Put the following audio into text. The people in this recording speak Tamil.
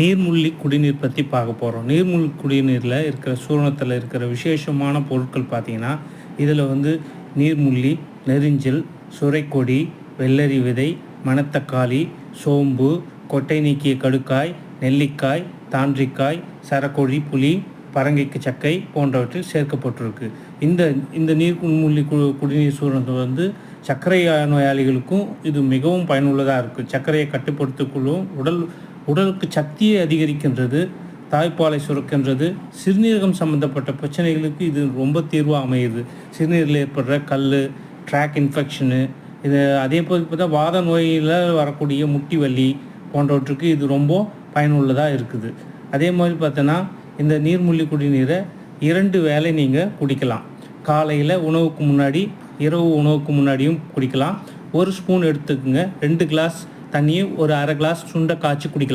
நீர்மூழ்கி குடிநீர் பற்றி பார்க்க போகிறோம். நீர்மூழ்கி குடிநீரில் இருக்கிற சூரணத்தில் இருக்கிற விசேஷமான பொருட்கள் பார்த்திங்கன்னா, இதில் நீர்மூழ்கி, நெரிஞ்சல், சுரைக்கொடி, வெள்ளரி விதை, மணத்தக்காளி, சோம்பு, கொட்டை நீக்கிய கடுக்காய், நெல்லிக்காய், தாண்டிக்காய், சரக்கொடி புளி, பரங்கிக்கு சக்கை போன்றவற்றில் சேர்க்கப்பட்டிருக்கு. இந்த நீர்மூழ்கி குடிநீர் சூரணத்தை சர்க்கரை நோயாளிகளுக்கும் இது மிகவும் பயனுள்ளதாக இருக்குது. சர்க்கரையை கட்டுப்படுத்திக்கொள்ளும், உடலுக்கு சக்தியை அதிகரிக்கின்றது, தாய்ப்பாலை சுரக்கின்றது. சிறுநீரகம் சம்மந்தப்பட்ட பிரச்சனைகளுக்கு இது ரொம்ப தீர்வாக அமையுது. சிறுநீரில் ஏற்படுற கல், ட்ராக் இன்ஃபெக்ஷனு, இது அதே போல் பார்த்தா வாத நோயில் வரக்கூடிய முட்டி வலி போன்றவற்றுக்கு இது ரொம்ப பயனுள்ளதாக இருக்குது. அதே மாதிரி பார்த்தோன்னா இந்த நீர்மூழ்கி குடிநீரை 2 வேளை நீங்கள் குடிக்கலாம். காலையில் உணவுக்கு முன்னாடி, இரவு உணவுக்கு முன்னாடியும் குடிக்கலாம். 1 ஸ்பூன் எடுத்துக்கோங்க. 2 கிளாஸ் தண்ணியை ஒரு அரை கிளாஸ் சுண்டை காய்ச்சி குடிக்கலாம்.